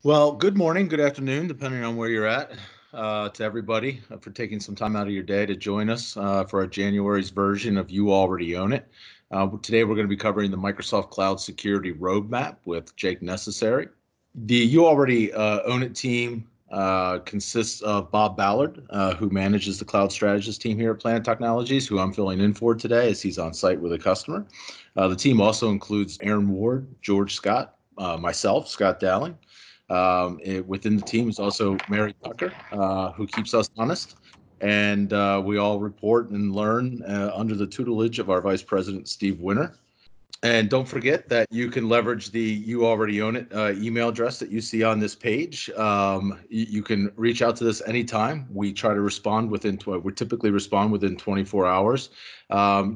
Well, good morning, good afternoon, depending on where you're at, to everybody for taking some time out of your day to join us for our January's version of You Already Own It. Today, we're going to be covering the Microsoft Cloud Security Roadmap with Jake Necessary. The You Already Own It team consists of Bob Ballard, who manages the cloud strategist team here at Planet Technologies, who I'm filling in for today as he's on site with a customer. The team also includes Aaron Ward, George Scott, myself, Scott Dowling. Within the team is also Mary Tucker, who keeps us honest. And we all report and learn under the tutelage of our Vice President, Steve Winter. And don't forget that you can leverage the You Already Own It email address that you see on this page. You can reach out to us anytime. We try to respond we typically respond within 24 hours.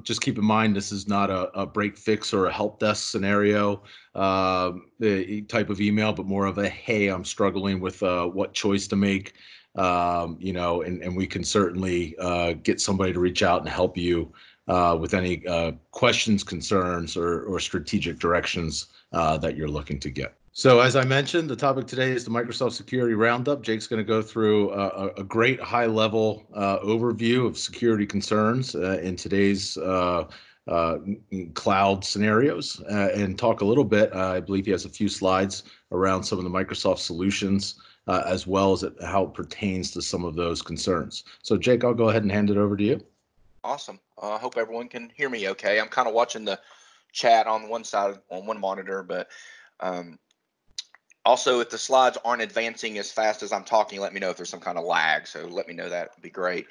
Just keep in mind, this is not a break fix or a help desk scenario type of email, but more of a, hey, I'm struggling with what choice to make. And we can certainly get somebody to reach out and help you with any questions, concerns, or strategic directions that you're looking to get. So as I mentioned, the topic today is the Microsoft Security Roundup. Jake's going to go through a great high-level overview of security concerns in today's cloud scenarios and talk a little bit. I believe he has a few slides around some of the Microsoft solutions as well as how it pertains to some of those concerns. So Jake, I'll go ahead and hand it over to you. Awesome. I hope everyone can hear me okay. I'm kind of watching the chat on one side, on one monitor, but also if the slides aren't advancing as fast as I'm talking, let me know if there's some kind of lag. So let me know that would be great.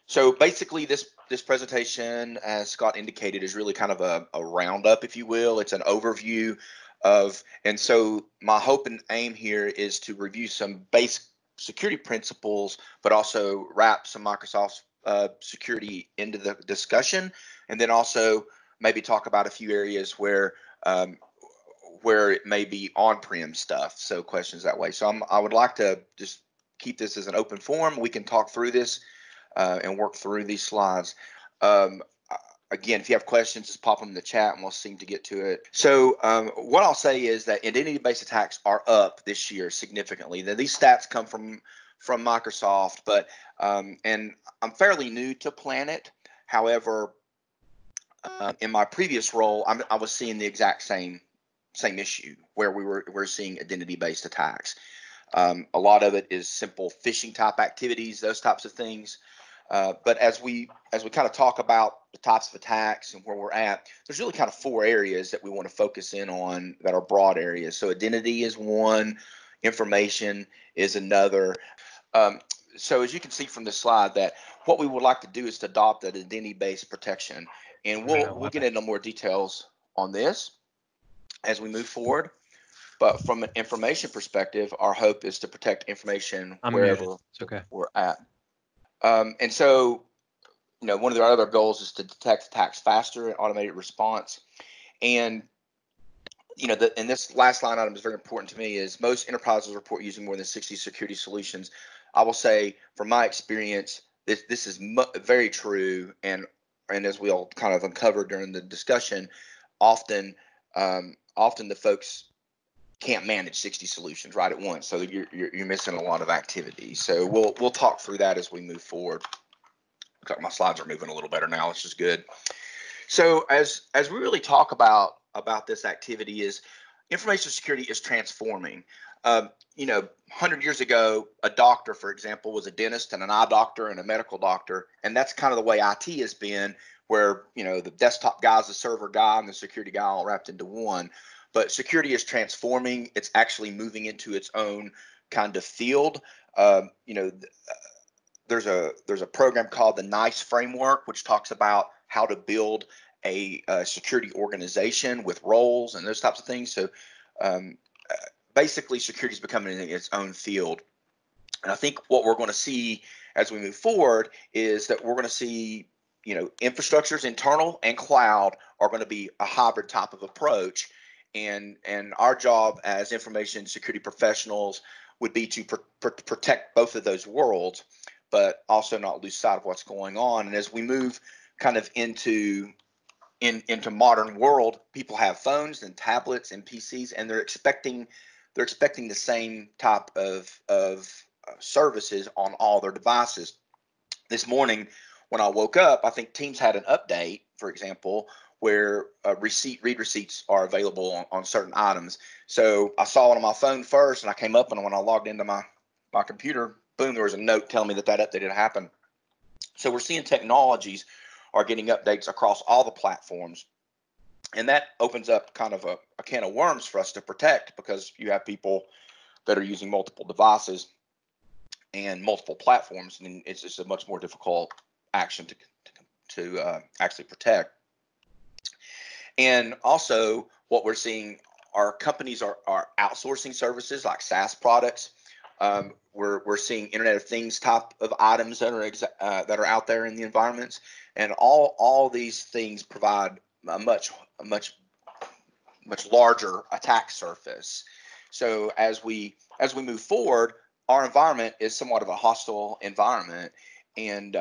So basically this presentation, as Scott indicated, is really kind of a roundup, if you will. It's an overview of, and so my hope and aim here is to review some basic security principles, but also wrap some Microsoft security into the discussion, and then also maybe talk about a few areas where it may be on-prem stuff. So questions that way. So I would like to just keep this as an open forum. We can talk through this and work through these slides. Again, if you have questions, just pop them in the chat and we'll seem to get to it. So what I'll say is that identity-based attacks are up this year significantly. Now, these stats come from Microsoft, but and I'm fairly new to Planet. However, in my previous role, I was seeing the exact same issue where we're seeing identity-based attacks. A lot of it is simple phishing type activities, those types of things. But as we kind of talk about the types of attacks and where we're at, there's really kind of four areas that we want to focus in on that are broad areas. So identity is one, information is another. So as you can see from this slide, that what we would like to do is to adopt an identity-based protection, and we'll get into more details on this as we move forward. But from an information perspective, our hope is to protect information wherever we're at. And so, one of the other goals is to detect attacks faster and automated response. And and this last line item is very important to me, is most enterprises report using more than 60 security solutions. I will say, from my experience, this is very true, and as we all kind of uncovered during the discussion, often the folks can't manage 60 solutions right at once, so you're missing a lot of activity. So we'll talk through that as we move forward. Okay, my slides are moving a little better now, which is good. So as we really talk about this activity, is information security is transforming. 100 years ago, a doctor, for example, was a dentist and an eye doctor and a medical doctor, and that's kind of the way IT has been, where the desktop guy is the server guy and the security guy all wrapped into one. But security is transforming. It's actually moving into its own kind of field. There's a program called the NICE framework, which talks about how to build a security organization with roles and those types of things. So basically, security is becoming its own field. And I think what we're going to see as we move forward is that we're going to see, infrastructures, internal and cloud, are going to be a hybrid type of approach. And our job as information security professionals would be to protect both of those worlds, but also not lose sight of what's going on. And as we move kind of into modern world, people have phones and tablets and PCs, and they're expecting they're expecting the same type of services on all their devices. This morning when I woke up, I think Teams had an update, for example, where read receipts are available on certain items. So I saw it on my phone first, and I came up, and when I logged into my computer, boom, there was a note telling me that update had happened. So we're seeing technologies are getting updates across all the platforms. And that opens up kind of a can of worms for us to protect, because you have people that are using multiple devices and multiple platforms, and it's just a much more difficult action to actually protect. And also what we're seeing are companies are outsourcing services like SaaS products. We're seeing Internet of Things type of items that are out there in the environments, and all these things provide a much larger attack surface. So as we move forward, our environment is somewhat of a hostile environment, and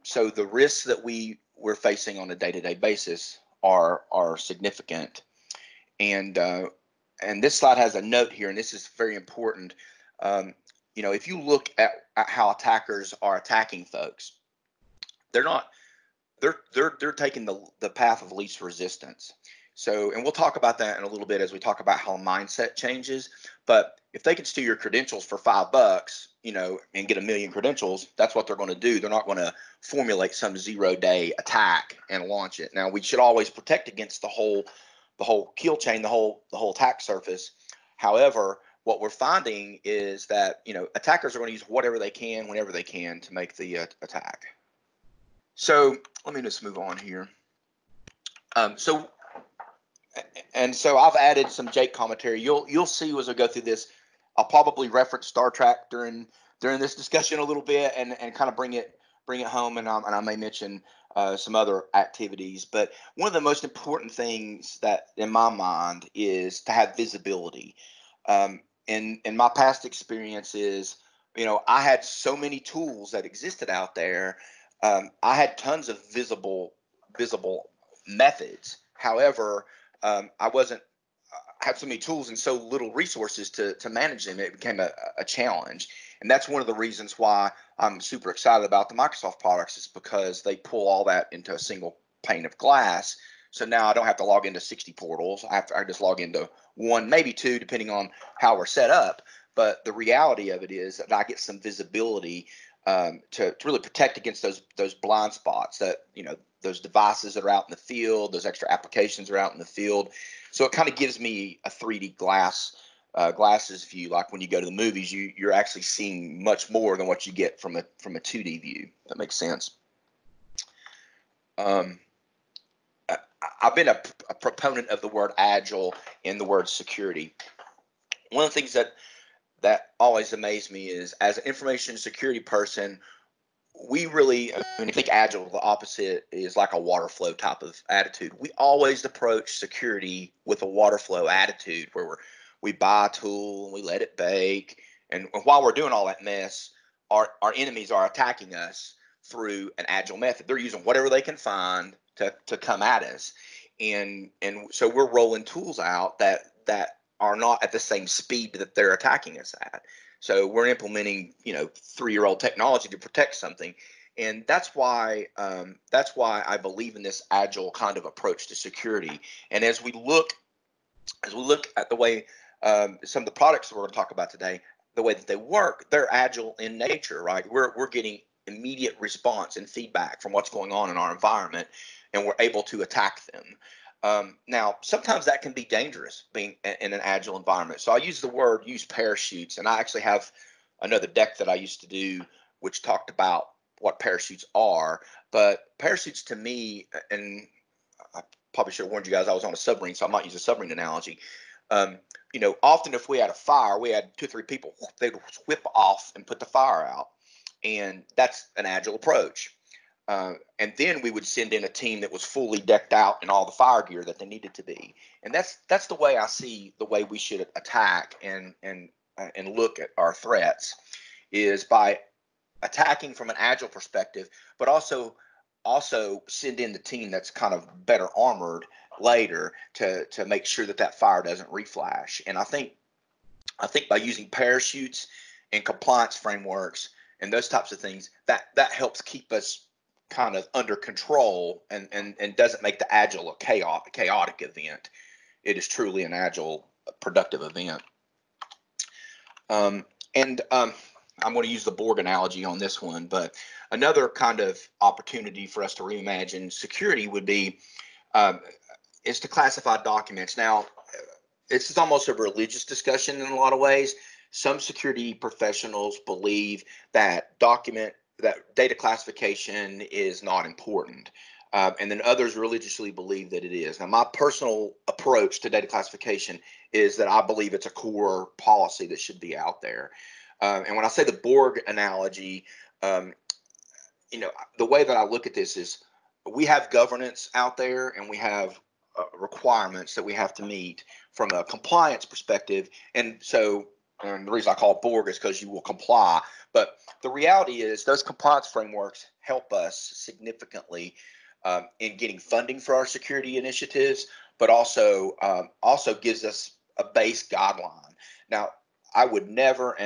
so the risks that we're facing on a day-to-day basis are significant. And this slide has a note here, and this is very important. If you look at how attackers are attacking folks, they're taking the path of least resistance. So, and we'll talk about that in a little bit as we talk about how mindset changes. But if they can steal your credentials for $5, and get 1 million credentials, that's what they're going to do. They're not going to formulate some 0-day attack and launch it. Now, we should always protect against the whole kill chain, the whole attack surface. However, what we're finding is that attackers are going to use whatever they can, whenever they can, to make the attack. So let me just move on here. So I've added some Jake commentary. You'll see as I go through this. I'll probably reference Star Trek during this discussion a little bit, and kind of bring it home, and I may mention some other activities. But one of the most important things that, in my mind, is to have visibility. In my past experiences, I had so many tools that existed out there. I had tons of visible methods. However, I had so many tools and so little resources to manage them. It became a challenge. And that's one of the reasons why I'm super excited about the Microsoft products, is because they pull all that into a single pane of glass. So now I don't have to log into 60 portals. I just log into one, maybe two, depending on how we're set up. But the reality of it is that I get some visibility to really protect against those blind spots, that those devices that are out in the field, those extra applications are out in the field. So it kind of gives me a 3D glasses view, like when you go to the movies, you're actually seeing much more than what you get from a 2D view. That makes sense. I've been a proponent of the word agile and the word security. One of the things that always amazed me is, as an information security person, we really, when you think agile, the opposite is like a water flow type of attitude. We always approach security with a water flow attitude, where we buy a tool and we let it bake. And while we're doing all that mess, our enemies are attacking us through an agile method. They're using whatever they can find to come at us. And so we're rolling tools out that are not at the same speed that they're attacking us at. So we're implementing, 3-year-old technology to protect something. And that's why I believe in this agile kind of approach to security. And as we look at the way some of the products we're going to talk about today, the way that they work, they're agile in nature, right? We're getting immediate response and feedback from what's going on in our environment, and we're able to attack them. Now, sometimes that can be dangerous, being in an agile environment. So I use parachutes, and I actually have another deck that I used to do, which talked about what parachutes are. But parachutes, to me, and I probably should have warned you guys, I was on a submarine, so I might use a submarine analogy. Often if we had a fire, we had 2 or 3 people, they'd whip off and put the fire out. And that's an agile approach. And then we would send in a team that was fully decked out in all the fire gear that they needed to be. And that's the way I see the way we should attack and look at our threats, is by attacking from an agile perspective, but also send in the team that's kind of better armored later to make sure that fire doesn't reflash. And I think I think by using parachutes and compliance frameworks and those types of things, that helps keep us kind of under control and doesn't make the agile a chaotic event. It is truly an agile, productive event. I'm going to use the Borg analogy on this one, but another kind of opportunity for us to reimagine security would be is to classify documents. Now, this is almost a religious discussion in a lot of ways. Some security professionals believe that data classification is not important. And then others religiously believe that it is. Now, my personal approach to data classification is that I believe it's a core policy that should be out there. And when I say the Borg analogy, the way that I look at this is we have governance out there and we have requirements that we have to meet from a compliance perspective. And so the reason I call it Borg is because you will comply. But the reality is those compliance frameworks help us significantly in getting funding for our security initiatives, but also gives us a base guideline. Now, I would never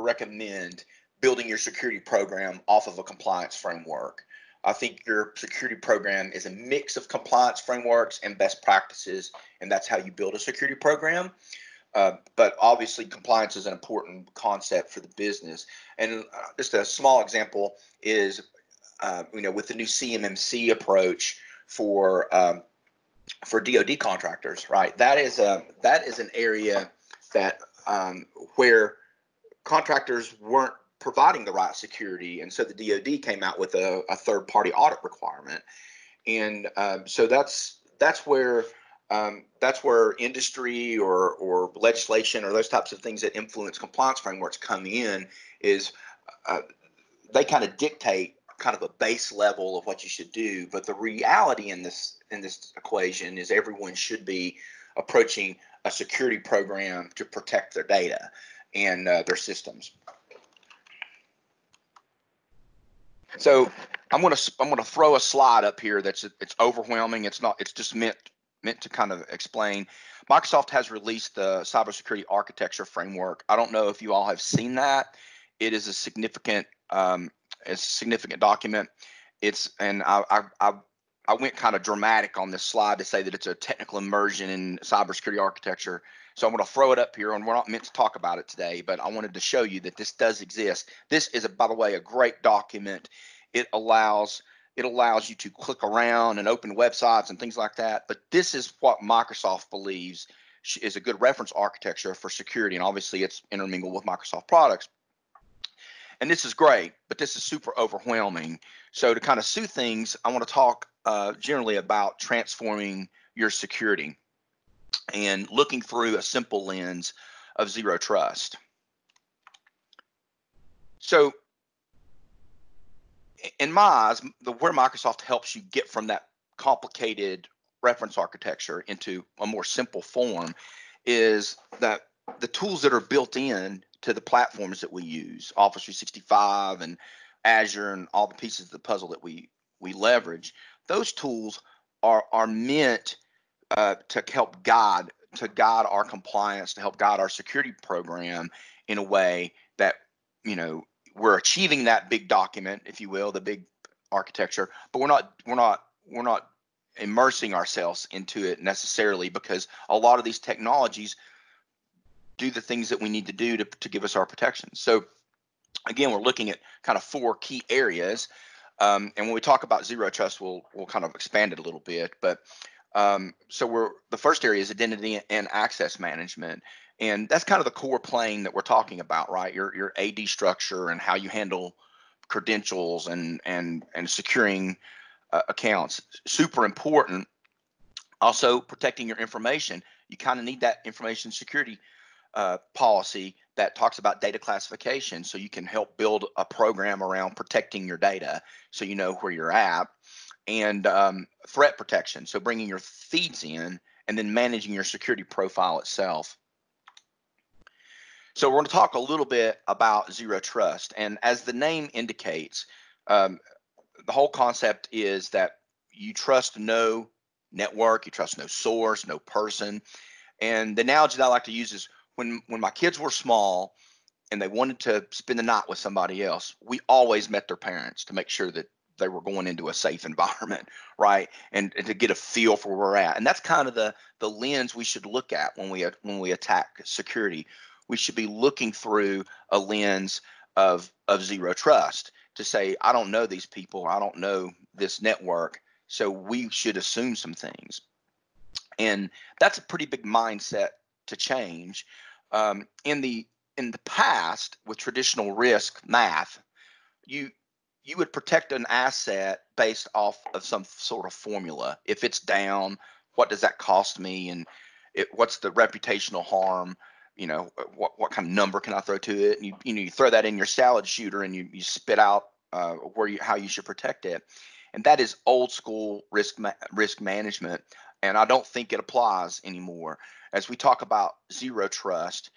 recommend building your security program off of a compliance framework. I think your security program is a mix of compliance frameworks and best practices, and that's how you build a security program. But obviously, compliance is an important concept for the business. And just a small example is, with the new CMMC approach for DoD contractors, right? That is an area that where contractors weren't providing the right security, and so the DoD came out with a third-party audit requirement, and so that's where industry or legislation or those types of things that influence compliance frameworks come in. Is they kind of dictate kind of a base level of what you should do, but the reality in this equation is everyone should be approaching a security program to protect their data and their systems. So I'm gonna throw a slide up here it's overwhelming. It's just meant to kind of explain. Microsoft has released the cybersecurity architecture framework. I don't know if you all have seen that. It is a significant document. I went kind of dramatic on this slide to say that it's a technical immersion in cybersecurity architecture. So I'm going to throw it up here, and we're not meant to talk about it today, but I wanted to show you that this does exist. This is, by the way, a great document. It allows you to click around and open websites and things like that. But this is what Microsoft believes is a good reference architecture for security, and obviously it's intermingled with Microsoft products. And this is great, but this is super overwhelming. So to kind of soothe things, I want to talk generally about transforming your security and looking through a simple lens of zero trust. So in my eyes, where Microsoft helps you get from that complicated reference architecture into a more simple form is that the tools that are built in to the platforms that we use, Office 365 and Azure and all the pieces of the puzzle that we leverage, those tools are meant to help guide our compliance, to help guide our security program in a way that, we're achieving that big document, if you will, the big architecture, but we're not immersing ourselves into it necessarily, because a lot of these technologies do the things that we need to do to give us our protection. So again, we're looking at kind of 4 key areas. And when we talk about zero trust, we'll kind of expand it a little bit. But so the first area is identity and access management. And that's kind of the core plane that we're talking about, right? Your AD structure and how you handle credentials and securing accounts. Super important. Also, protecting your information. You kind of need that information security policy that talks about data classification, so you can help build a program around protecting your data so you know where you're at. And threat protection, so bringing your feeds in and then managing your security profile itself. So we're going to talk a little bit about zero trust. And as the name indicates, the whole concept is that you trust no network, you trust no source, no person. And the analogy that I like to use is when my kids were small and they wanted to spend the night with somebody else, we always met their parents to make sure that they were going into a safe environment, right? And to get a feel for where we're at. And that's kind of the lens we should look at when we attack security. We should be looking through a lens of zero trust to say, I don't know these people, I don't know this network, so we should assume some things. And that's a pretty big mindset to change. In the past, with traditional risk math, you would protect an asset based off of some sort of formula. If it's down, what does that cost me, and what's the reputational harm? What kind of number can I throw to it? And you throw that in your salad shooter, and you spit out how you should protect it. And that is old school risk management, and I don't think it applies anymore. As we talk about zero trust,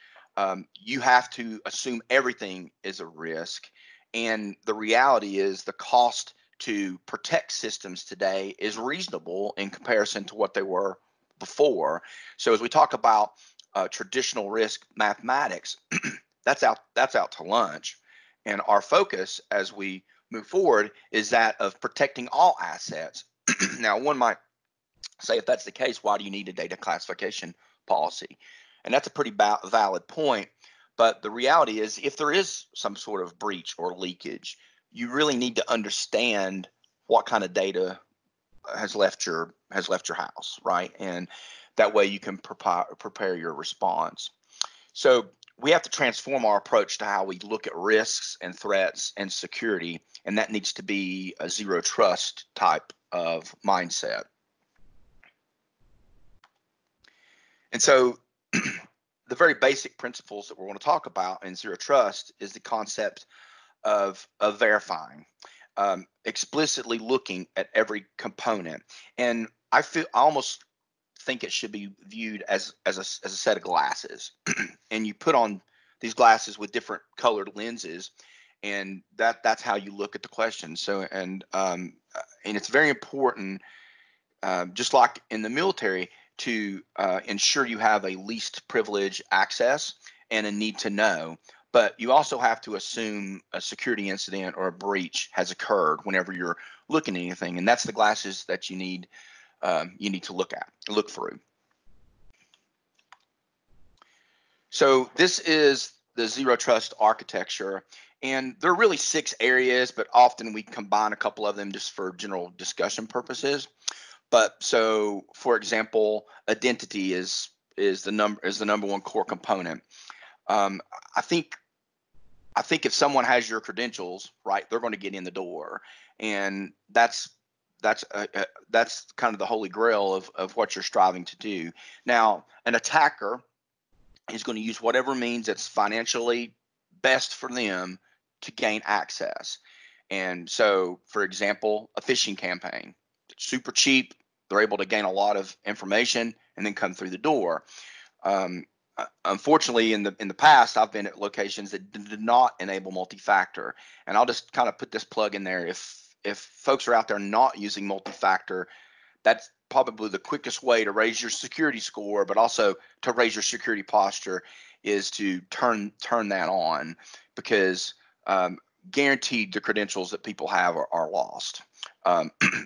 you have to assume everything is a risk, and the reality is the cost to protect systems today is reasonable in comparison to what they were before. So as we talk about traditional risk mathematics, that's out to lunch, and our focus as we move forward is that of protecting all assets. Now, one might say, if that's the case, why do you need a data classification policy? And that's a pretty valid point. But the reality is, if there is some sort of breach or leakage, you really need to understand what kind of data has left your house, right? And that way you can prepare your response. So we have to transform our approach to how we look at risks and threats and security, and that needs to be a zero trust type of mindset. And so the very basic principles that we want to talk about in zero trust is the concept of verifying, explicitly looking at every component. And I almost think it should be viewed as a set of glasses. And you put on these glasses with different colored lenses, and that's how you look at the question. So and it's very important, just like in the military, to ensure you have a least privilege access and a need to know. But you also have to assume a security incident or a breach has occurred whenever you're looking at anything, and that's the glasses that you need to look through. So this is the zero trust architecture, and there are really 6 areas, but often we combine a couple of them just for general discussion purposes. But so, for example, identity is the number one core component. I think if someone has your credentials, right, they're going to get in the door, and that's kind of the holy grail of what you're striving to do. Now, an attacker is going to use whatever means that's financially best for them to gain access. And so, for example, a phishing campaign, it's super cheap. They're able to gain a lot of information and then come through the door. Unfortunately, in the past, I've been at locations that did not enable multi-factor. And I'll just kind of put this plug in there. If folks are out there not using multi-factor, that's probably the quickest way to raise your security score, but also to raise your security posture, is to turn that on, because guaranteed the credentials that people have are lost,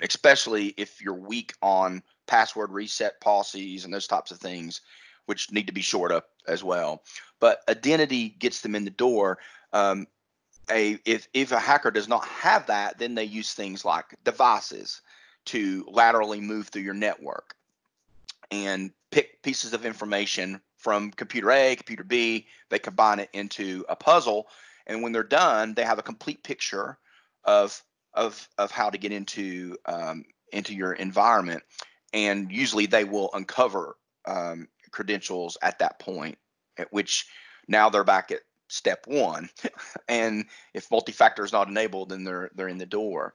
especially if you're weak on password reset policies and those types of things, which need to be shored up as well. But identity gets them in the door. If a hacker does not have that, then they use things like devices to laterally move through your network and pick pieces of information from computer A, computer B. They combine it into a puzzle, and when they're done, they have a complete picture of how to get into your environment. And usually, they will uncover credentials at that point, at which now they're back at step 1. And if multi-factor is not enabled, then they're in the door.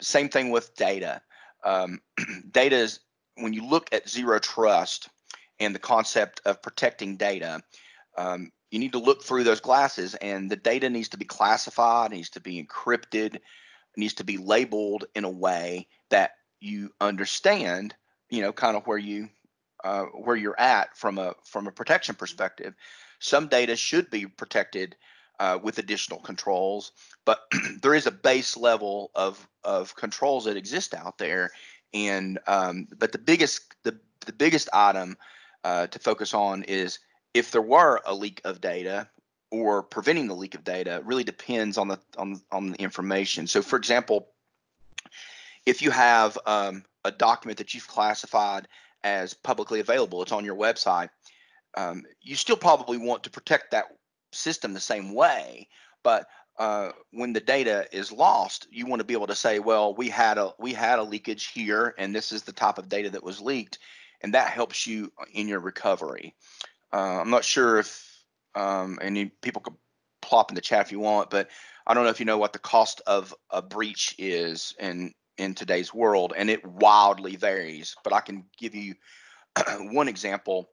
Same thing with data. Data is, when you look at zero trust and the concept of protecting data, you need to look through those glasses, and the data needs to be classified, needs to be encrypted, needs to be labeled in a way that you understand, kind of where you where you're at from a protection perspective. Some data should be protected with additional controls, but there is a base level of controls that exist out there. And but the biggest item to focus on is if there were a leak of data, or preventing the leak of data really depends on the information. So, for example, if you have a document that you've classified as publicly available, it's on your website, you still probably want to protect that system the same way. But when the data is lost, you want to be able to say, well, we had a leakage here, and this is the type of data that was leaked, and that helps you in your recovery. I'm not sure if people could plop in the chat if you want, but I don't know if you know what the cost of a breach is in today's world, and it wildly varies. But I can give you one example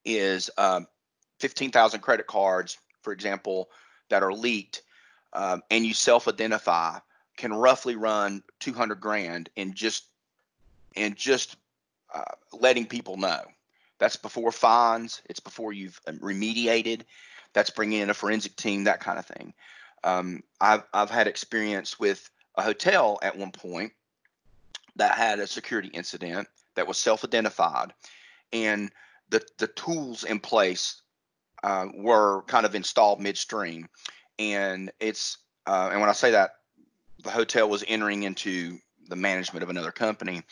is 15,000 credit cards, for example, that are leaked, and you self-identify, can roughly run 200 grand in just letting people know. That's before fines. It's before you've remediated. That's bringing in a forensic team, that kind of thing. I've had experience with a hotel at one point that had a security incident that was self-identified, and the tools in place were kind of installed midstream. And and when I say that, the hotel was entering into the management of another company.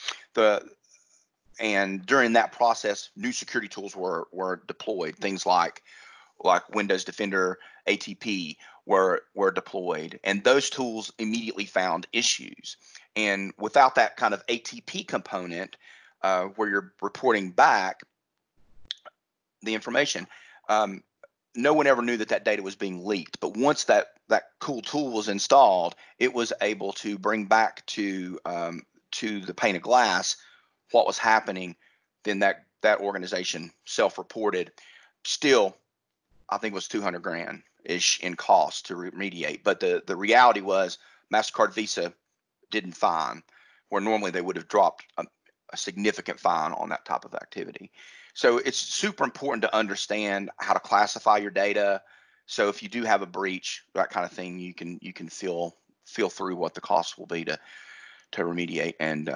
And during that process, new security tools were deployed. Things like Windows Defender, ATP were deployed, and those tools immediately found issues. And without that kind of ATP component, where you're reporting back the information, no one ever knew that data was being leaked. But once that cool tool was installed, it was able to bring back to the pane of glass what was happening. Then that organization self-reported. Still, I think it was 200 grand ish in cost to remediate. But the reality was MasterCard, Visa didn't fine, where normally they would have dropped a significant fine on that type of activity. So it's super important to understand how to classify your data. So if you do have a breach, that kind of thing, you can feel through what the cost will be to remediate. And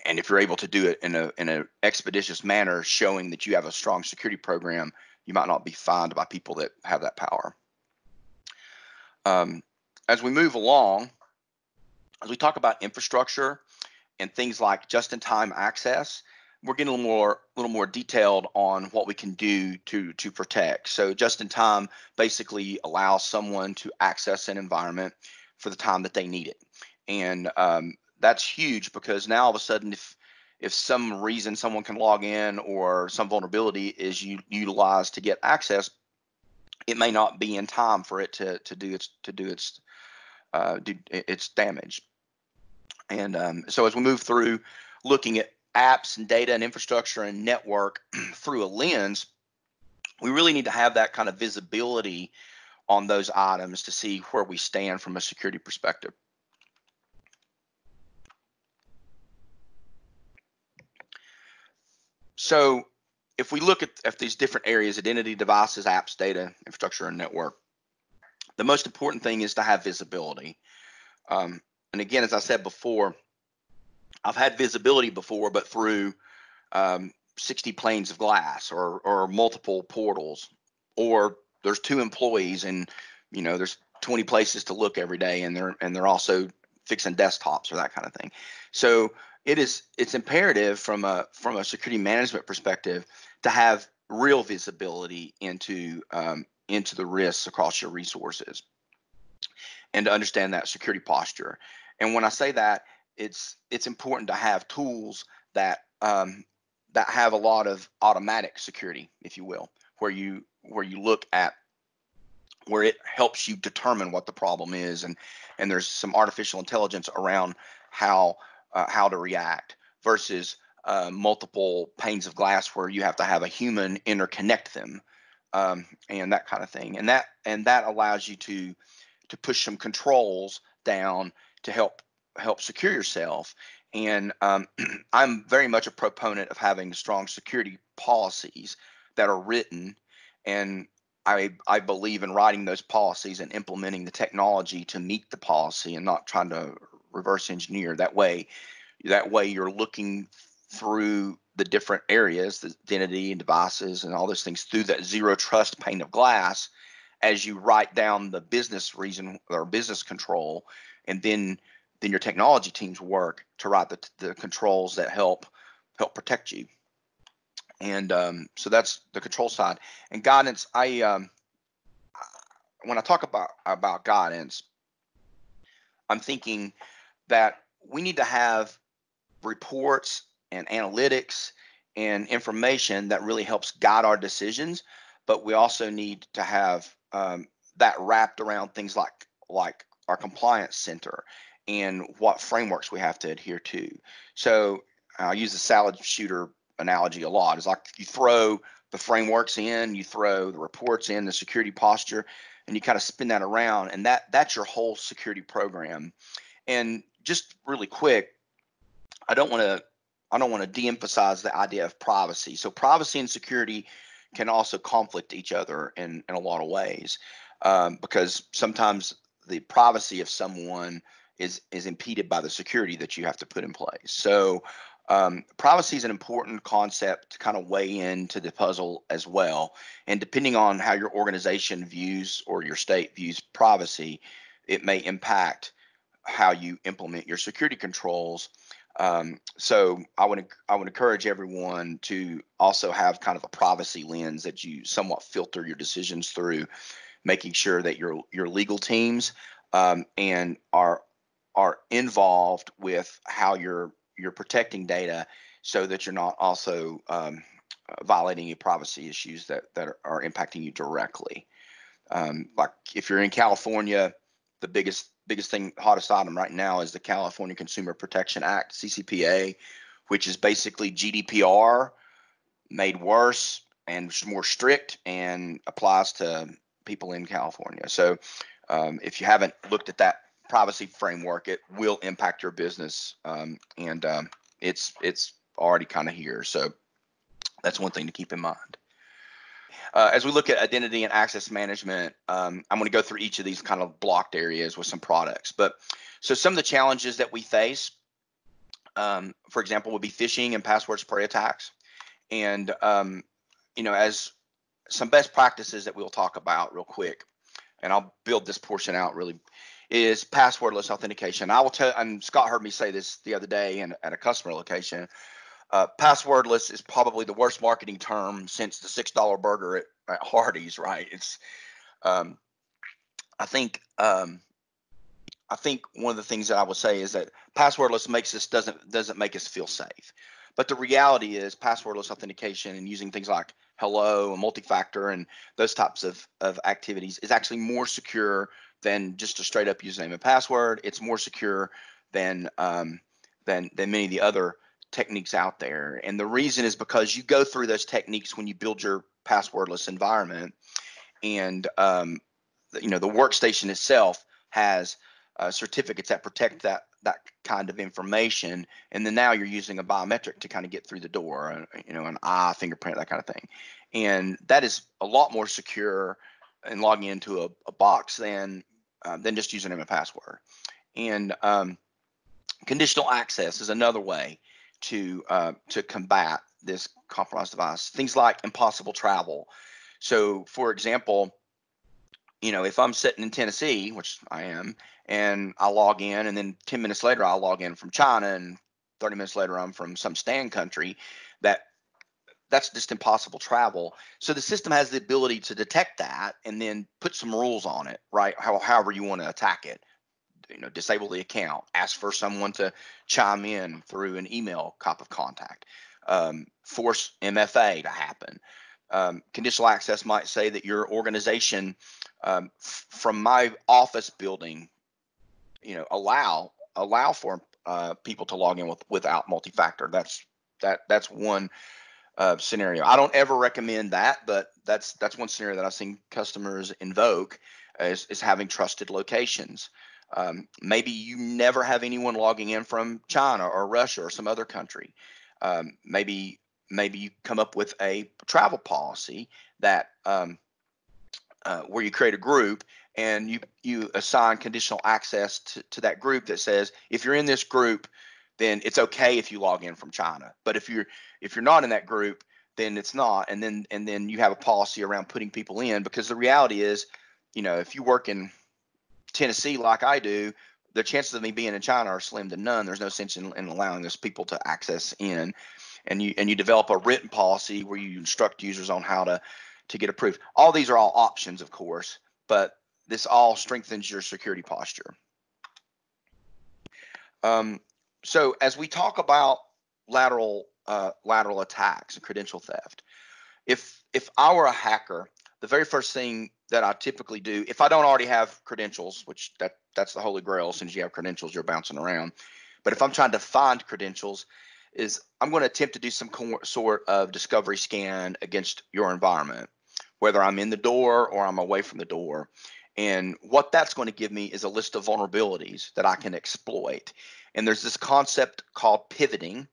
if you're able to do it in an expeditious manner, showing that you have a strong security program, you might not be fined by people that have that power. As we move along, as we talk about infrastructure and things like just-in-time access, we're getting a little more detailed on what we can do to protect. So just-in-time basically allows someone to access an environment for the time that they need it. And that's huge, because now all of a sudden, if some reason someone can log in or some vulnerability is utilized to get access, it may not be in time for it to do its damage. And so as we move through looking at apps and data and infrastructure and network through a lens, we really need to have that kind of visibility on those items to see where we stand from a security perspective. So if we look at these different areas, identity, devices, apps, data, infrastructure, and network, the most important thing is to have visibility. And again, as I said before, I've had visibility before, but through 60 panes of glass or multiple portals, or there's 2 employees and there's 20 places to look every day, and they're also fixing desktops or that kind of thing. So it's imperative from a security management perspective to have real visibility into the risks across your resources, and to understand that security posture. And when I say that, it's important to have tools that have a lot of automatic security, if you will, where you look at where it helps you determine what the problem is, and there's some artificial intelligence around how to react, versus multiple panes of glass where you have to have a human interconnect them, and that kind of thing. And that allows you to push some controls down to help secure yourself. And I'm very much a proponent of having strong security policies that are written, and I believe in writing those policies and implementing the technology to meet the policy and not trying to reverse engineer. That way you're looking through the different areas, the identity and devices and all those things through that zero trust pane of glass as you write down the business reason or business control, and then your technology teams work to write the controls that help protect you. And so that's the control side. And guidance, when I talk about guidance, I'm thinking that we need to have reports and analytics and information that really helps guide our decisions, but we also need to have that wrapped around things like our compliance center and what frameworks we have to adhere to. So I use the salad shooter analogy a lot. It's like you throw the frameworks in, you throw the reports in, the security posture, and you kind of spin that around, and that's your whole security program. And just really quick, I don't want to de-emphasize the idea of privacy. So privacy and security can also conflict each other in a lot of ways, because sometimes the privacy of someone is impeded by the security that you have to put in place. So privacy is an important concept to kind of weigh into the puzzle as well. And depending on how your organization views or your state views privacy, it may impact how you implement your security controls. So I would encourage everyone to also have kind of a privacy lens that you somewhat filter your decisions through, making sure that your legal teams and are involved with how you're protecting data, so that you're not also violating any privacy issues that are impacting you directly. Like if you're in California, the biggest thing, hottest item right now is the California Consumer Protection Act, CCPA, which is basically GDPR made worse and more strict and applies to people in California. So if you haven't looked at that privacy framework, it will impact your business, and it's already kind of here. So that's one thing to keep in mind. As we look at identity and access management, I'm going to go through each of these kind of blocked areas with some products. But so some of the challenges that we face, for example, would be phishing and password spray attacks. And, as some best practices that we'll talk about real quick, and I'll build this portion out really, is passwordless authentication. I will tell, and Scott heard me say this the other day at a customer location. Passwordless is probably the worst marketing term since the $6 burger at Hardee's, right? It's, I think one of the things that I would say is that passwordless doesn't make us feel safe. But the reality is passwordless authentication and using things like hello and multi-factor and those types of activities is actually more secure than just a straight up username and password. It's more secure than many of the other techniques out there. And the reason is because you go through those techniques when you build your passwordless environment, and the workstation itself has certificates that protect that kind of information, and then now you're using a biometric to kind of get through the door, an eye, fingerprint, that kind of thing, and that is a lot more secure in logging into a box than just username and password. And conditional access is another way to combat this compromised device. Things like impossible travel. So, for example, if I'm sitting in Tennessee, which I am, and I log in, and then 10 minutes later I log in from China, and 30 minutes later I'm from some stand country, that's just impossible travel. So the system has the ability to detect that and then put some rules on it, right? However you want to attack it. Disable the account, ask for someone to chime in through an email type of contact, force MFA to happen. Conditional access might say that your organization, from my office building, allow for people to log in without multi-factor. That's one scenario. I don't ever recommend that, but that's one scenario that I've seen customers invoke is having trusted locations. Maybe you never have anyone logging in from China or Russia or some other country. Maybe you come up with a travel policy that where you create a group and you assign conditional access to that group that says, if you're in this group, then it's okay if you log in from China. But if you're not in that group, then it's not. And then you have a policy around putting people in, because the reality is, if you work in Tennessee like I do, the chances of me being in China are slim to none. There's no sense in allowing those people to access in. And you develop a written policy where you instruct users on how to get approved. All these are all options, of course, but this all strengthens your security posture. So as we talk about lateral attacks and credential theft, if I were a hacker, the very first thing that I typically do, if I don't already have credentials, which that's the holy grail, as soon as you have credentials, you're bouncing around. But if I'm trying to find credentials, is I'm going to attempt to do some sort of discovery scan against your environment, whether I'm in the door or I'm away from the door. And what that's going to give me is a list of vulnerabilities that I can exploit. And there's this concept called pivoting.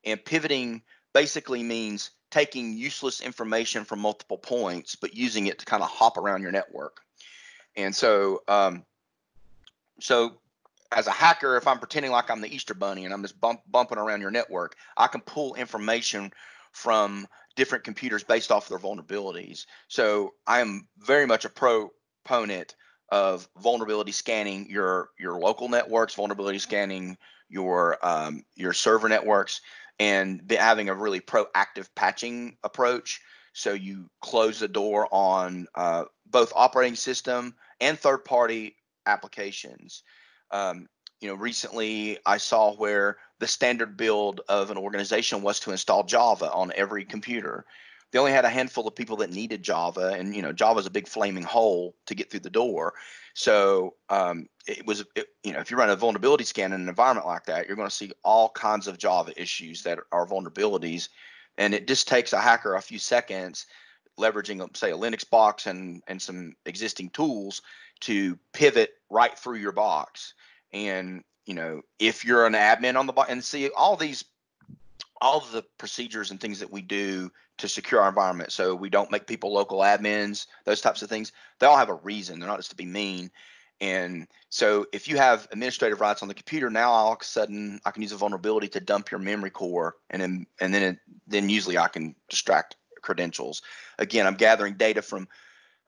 And pivoting basically means taking useless information from multiple points, but using it to kind of hop around your network. And so, as a hacker, if I'm pretending like I'm the Easter Bunny and I'm just bumping around your network, I can pull information from different computers based off their vulnerabilities. So I am very much a proponent of vulnerability scanning your local networks, vulnerability scanning your server networks, and having a really proactive patching approach. So you close the door on both operating system and third-party applications. Recently I saw where the standard build of an organization was to install Java on every computer. They only had a handful of people that needed Java, and Java is a big flaming hole to get through the door. So if you run a vulnerability scan in an environment like that, you're going to see all kinds of Java issues that are vulnerabilities, and it just takes a hacker a few seconds, leveraging, say, a Linux box and some existing tools, to pivot right through your box. And if you're an admin on the box, and see all of the procedures and things that we do to secure our environment, so we don't make people local admins, those types of things, they all have a reason. They're not just to be mean. And so if you have administrative rights on the computer, now all of a sudden I can use a vulnerability to dump your memory core, and then usually I can distract credentials. Again, I'm gathering data from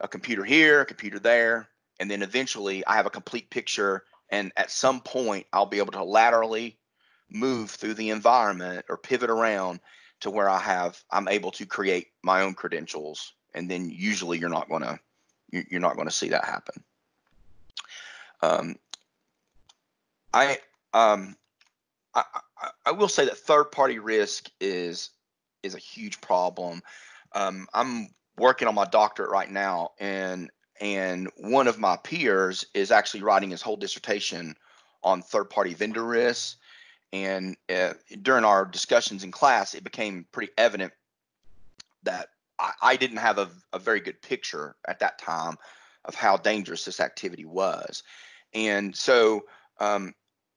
a computer here, a computer there, and then eventually I have a complete picture, and at some point I'll be able to laterally move through the environment or pivot around to where I'm able to create my own credentials, and then usually you're not going to see that happen. I will say that third-party risk is a huge problem. I'm working on my doctorate right now, and one of my peers is actually writing his whole dissertation on third-party vendor risks. And during our discussions in class, it became pretty evident that I didn't have a very good picture at that time of how dangerous this activity was. And so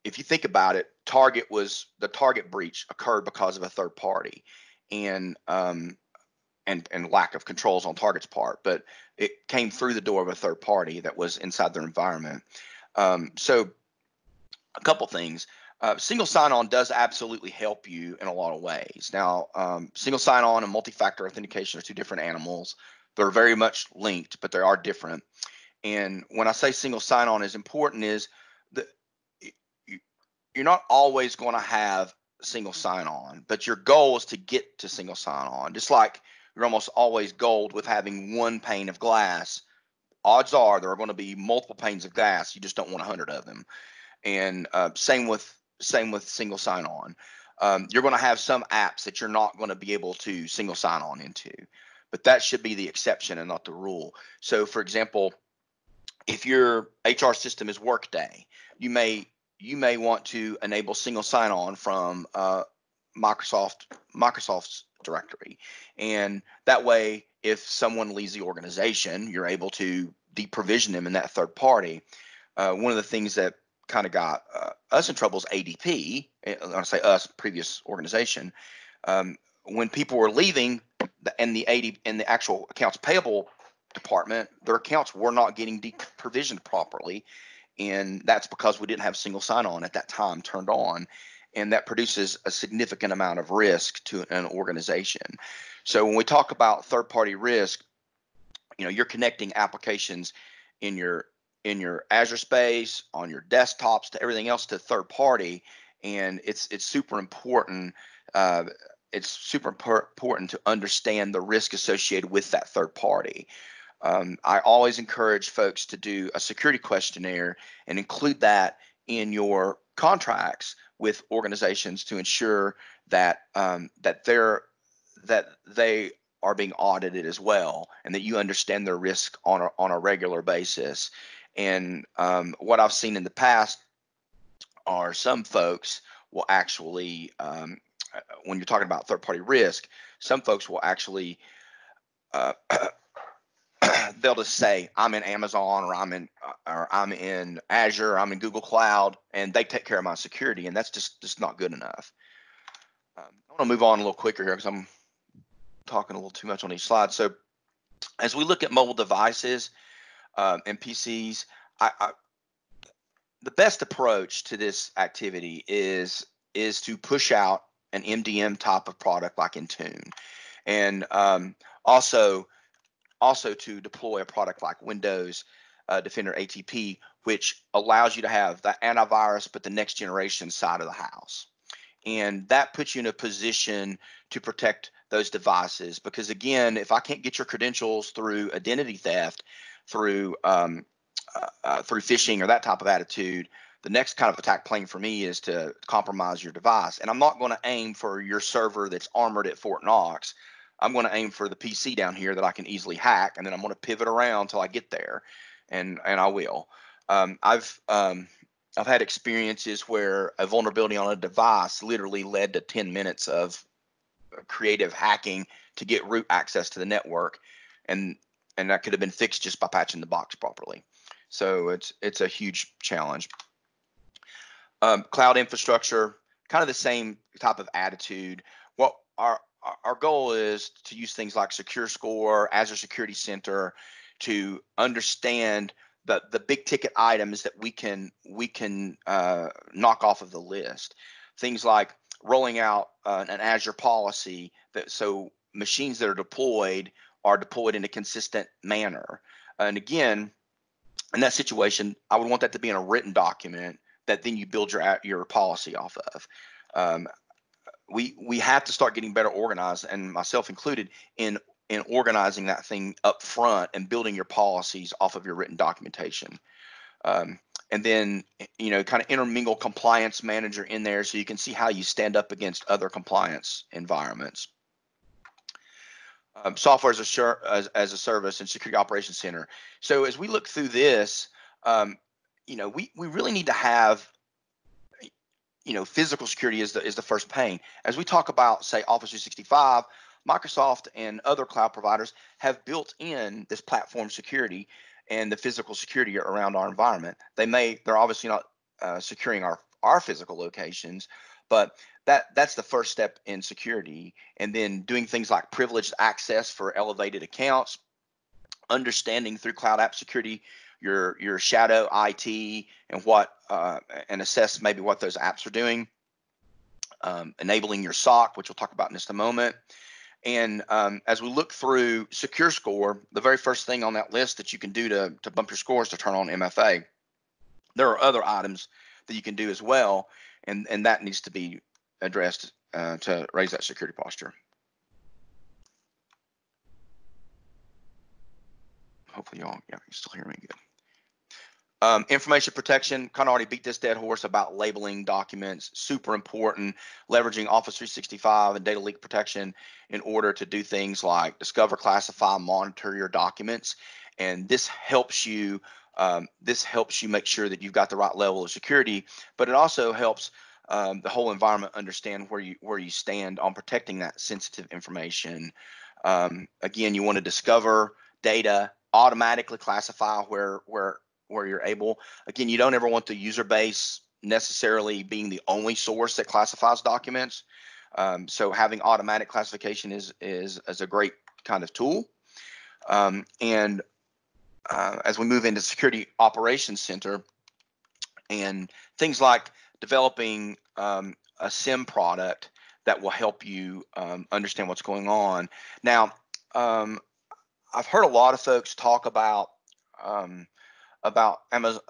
if you think about it, the target breach occurred because of a third party, and lack of controls on target's part, but it came through the door of a third party that was inside their environment. So a couple things. Single sign-on does absolutely help you in a lot of ways. Now, single sign-on and multi-factor authentication are two different animals. They're very much linked, but they are different. And when I say single sign-on is important, is that you're not always going to have single sign-on, but your goal is to get to single sign-on. Just like you're almost always gold with having one pane of glass, odds are there are going to be multiple panes of glass. You just don't want 100 of them. And same with single sign-on. You're going to have some apps that you're not going to be able to single sign-on into, but that should be the exception and not the rule. So, for example, if your HR system is Workday, you may want to enable single sign-on from Microsoft's directory, and that way, if someone leaves the organization, you're able to deprovision them in that third party. one of the things that kind of got us in trouble is ADP. When I say us, previous organization, when people were leaving, and the actual accounts payable department, their accounts were not getting provisioned properly, and that's because we didn't have single sign-on at that time turned on, and that produces a significant amount of risk to an organization. So when we talk about third-party risk, you're connecting applications in your Azure space, on your desktops, to everything else to third party, and it's super important. It's super important to understand the risk associated with that third party. I always encourage folks to do a security questionnaire and include that in your contracts with organizations to ensure that that they are being audited as well, and that you understand their risk on a regular basis. And what I've seen in the past are some folks will actually, when you're talking about third-party risk, some folks will actually they'll just say, I'm in Amazon, or I'm in Azure, or I'm in Google Cloud, and they take care of my security, and that's just not good enough. I want to move on a little quicker here because I'm talking a little too much on these slides. So as we look at mobile devices and PCs, the best approach to this activity is to push out an MDM type of product like Intune, and also to deploy a product like Windows Defender ATP, which allows you to have the antivirus but the next generation side of the house. And that puts you in a position to protect those devices, because again, if I can't get your credentials through identity theft, through phishing or that type of attitude, the next kind of attack plane for me is to compromise your device. And I'm not going to aim for your server that's armored at Fort Knox. I'm going to aim for the PC down here that I can easily hack, and then I'm going to pivot around until I get there, and I will. I've had experiences where a vulnerability on a device literally led to 10 minutes of creative hacking to get root access to the network, and that could have been fixed just by patching the box properly. So it's a huge challenge. Cloud infrastructure, kind of the same type of attitude. What our goal is to use things like SecureScore, Azure Security Center, to understand the big ticket items that we can knock off of the list. Things like rolling out an Azure policy that so machines that are deployed in a consistent manner. And again, in that situation, I would want that to be in a written document that then you build your policy off of. We have to start getting better organized, and myself included, in organizing that thing up front and building your policies off of your written documentation. And then, kind of intermingle compliance manager in there so you can see how you stand up against other compliance environments. Software as a service and security operations center. So as we look through this, we really need to have, physical security is the first pane. As we talk about, say, Office 365, Microsoft and other cloud providers have built in this platform security and the physical security around our environment. They're obviously not securing our physical locations, but that's the first step in security. And then doing things like privileged access for elevated accounts, understanding through cloud app security your shadow IT and assess maybe what those apps are doing, enabling your SOC, which we'll talk about in just a moment. And as we look through SecureScore, the very first thing on that list that you can do to bump your scores to turn on MFA. There are other items that you can do as well, and that needs to be addressed to raise that security posture. Hopefully y'all, you still hear me good. Information protection, kind of already beat this dead horse about labeling documents. Super important, leveraging Office 365 and data leak protection in order to do things like discover, classify, monitor your documents. And this helps you make sure that you've got the right level of security, but it also helps the whole environment understand where you stand on protecting that sensitive information. Again, you want to discover data, automatically classify where you're able. Again, you don't ever want the user base necessarily being the only source that classifies documents. So having automatic classification is a great kind of tool. And as we move into Security Operations Center and things like developing a SIM product that will help you understand what's going on. Now, I've heard a lot of folks talk about Amazon,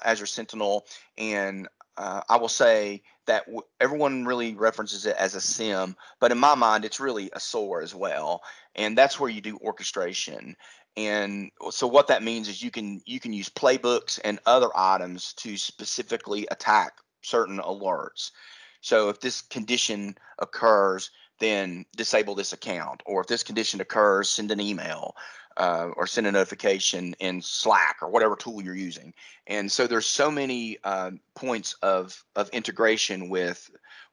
Azure Sentinel, and I will say that everyone really references it as a SIM, but in my mind, it's really a SOAR as well, and that's where you do orchestration. And so what that means is you can use playbooks and other items to specifically attack certain alerts. So if this condition occurs, then disable this account, or if this condition occurs, send an email. Or send a notification in Slack or whatever tool you're using. And so there's so many points of integration with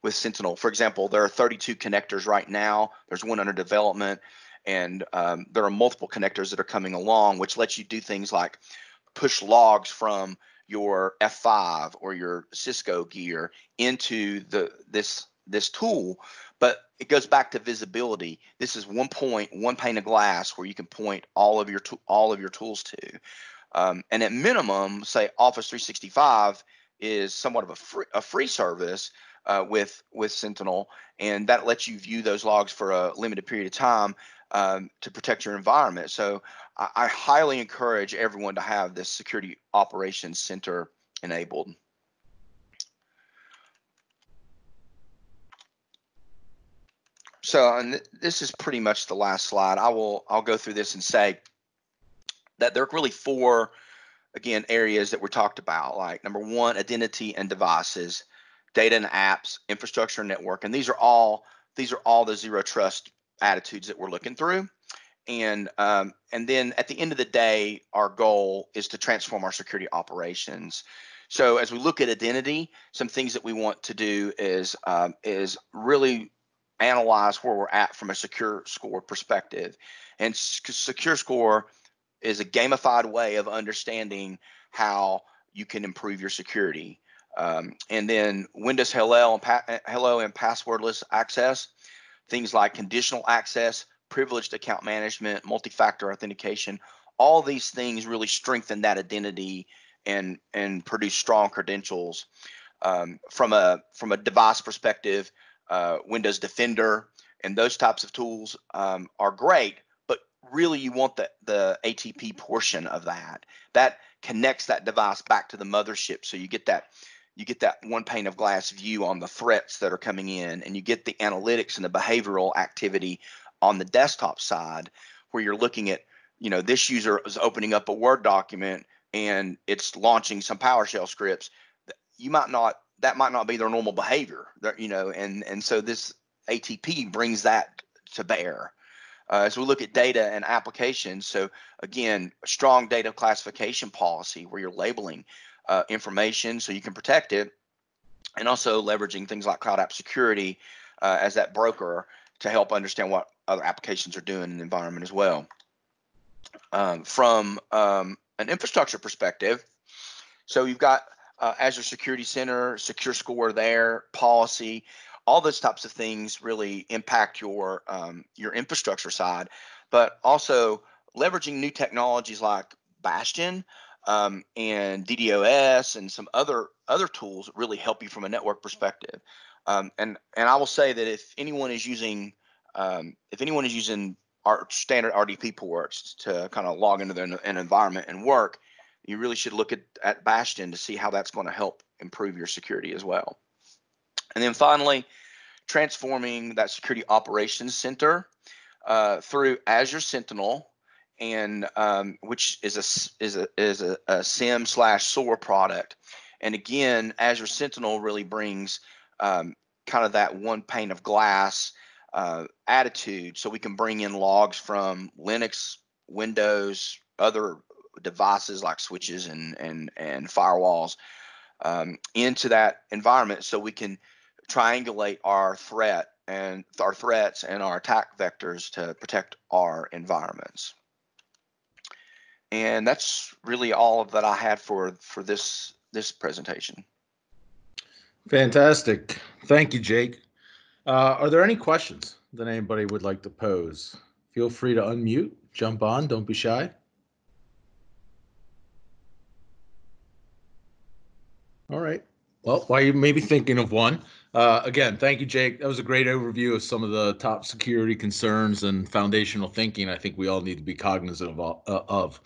Sentinel. For example, there are 32 connectors right now. There's one under development, and there are multiple connectors that are coming along, which lets you do things like push logs from your F5 or your Cisco gear into this tool. But it goes back to visibility. This is one pane of glass where you can point all of your tools to. And at minimum, say Office 365 is somewhat of a free service with Sentinel, and that lets you view those logs for a limited period of time to protect your environment. So I highly encourage everyone to have this Security Operations Center enabled. So, and this is pretty much the last slide. I'll go through this and say that there are really four, again, areas that we talked about. Like number one, identity and devices, data and apps, infrastructure and network, and these are all the zero trust attitudes that we're looking through. And then at the end of the day, our goal is to transform our security operations. So as we look at identity, some things that we want to do is really analyze where we're at from a secure score perspective. And secure score is a gamified way of understanding how you can improve your security. And then Windows Hello and passwordless access, things like conditional access, privileged account management, multi-factor authentication, all these things really strengthen that identity and produce strong credentials. From a device perspective, Windows Defender and those types of tools are great, but really you want the ATP portion of that connects that device back to the mothership, so you get that one pane of glass view on the threats that are coming in, and you get the analytics and the behavioral activity on the desktop side, where you're looking at, this user is opening up a Word document and it's launching some PowerShell scripts. That might not be their normal behavior, and so this ATP brings that to bear. As we look at data and applications, so again, a strong data classification policy where you're labeling information so you can protect it, and also leveraging things like cloud app security as that broker to help understand what other applications are doing in the environment as well. From an infrastructure perspective, so you've got Azure Security Center, Secure Score there, policy, all those types of things really impact your infrastructure side, but also leveraging new technologies like Bastion and DDoS and some other tools really help you from a network perspective. And I will say that if anyone is using our standard RDP ports to kind of log into an environment and work, you really should look at Bastion to see how that's going to help improve your security as well. And then finally, transforming that Security Operations Center through Azure Sentinel, and which is a SIM/SOAR product. And again, Azure Sentinel really brings kind of that one pane of glass attitude, so we can bring in logs from Linux, Windows, other devices like switches and firewalls into that environment, so we can triangulate our threats and our attack vectors to protect our environments. And that's really all that I had for this presentation. Fantastic. Thank you, Jake. Are there any questions that anybody would like to pose? Feel free to unmute, jump on, don't be shy. All right. Well, while you may be thinking of one, again, thank you, Jake. That was a great overview of some of the top security concerns and foundational thinking I think we all need to be cognizant of.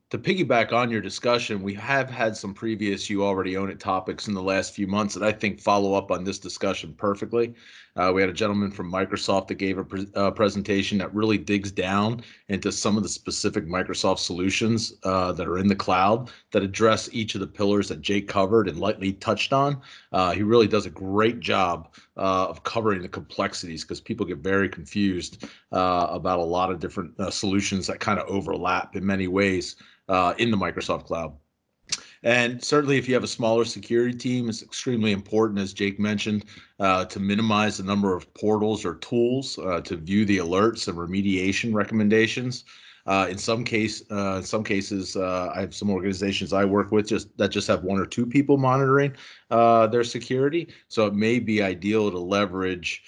To piggyback on your discussion, we have had some previous You Already Own It topics in the last few months that I think follow up on this discussion perfectly. We had a gentleman from Microsoft that gave a presentation that really digs down into some of the specific Microsoft solutions that are in the cloud that address each of the pillars that Jake covered and lightly touched on. He really does a great job of covering the complexities because people get very confused about a lot of different solutions that kind of overlap in many ways in the Microsoft cloud. And certainly, if you have a smaller security team, it's extremely important, as Jake mentioned, to minimize the number of portals or tools to view the alerts and remediation recommendations. In some cases, I have some organizations I work with that just have one or two people monitoring their security. So it may be ideal to leverage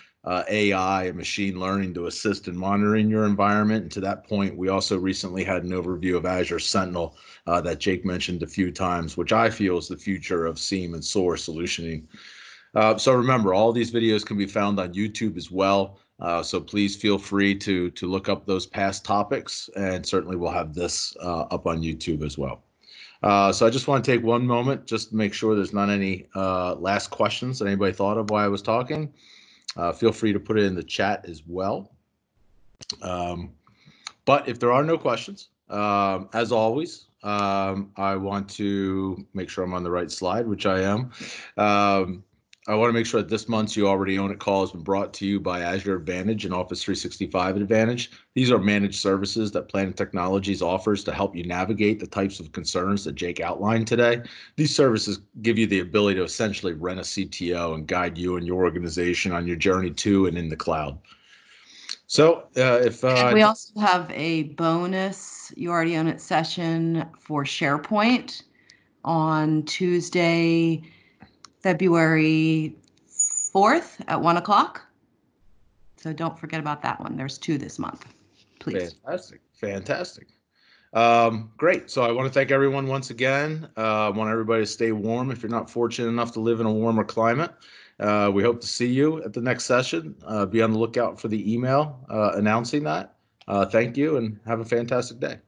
AI and machine learning to assist in monitoring your environment. And to that point, we also recently had an overview of Azure Sentinel that Jake mentioned a few times, which I feel is the future of SIEM and SOAR solutioning. So remember, all these videos can be found on YouTube as well. So please feel free to look up those past topics, and certainly we'll have this up on YouTube as well. So I just want to take one moment just to make sure there's not any last questions that anybody thought of while I was talking. Feel free to put it in the chat as well. But if there are no questions, as always, I want to make sure I'm on the right slide, which I am. I want to make sure that this month's You Already Own It call has been brought to you by Azure Advantage and Office 365 Advantage. These are managed services that Planet Technologies offers to help you navigate the types of concerns that Jake outlined today. These services give you the ability to essentially rent a CTO and guide you and your organization on your journey to and in the cloud. So if we also have a bonus You Already Own It session for SharePoint on Tuesday, February 4th at 1 o'clock. So don't forget about that one. There's 2 this month, please. Fantastic. Great. So I want to thank everyone once again. I want everybody to stay warm if you're not fortunate enough to live in a warmer climate. We hope to see you at the next session. Be on the lookout for the email announcing that. Thank you and have a fantastic day.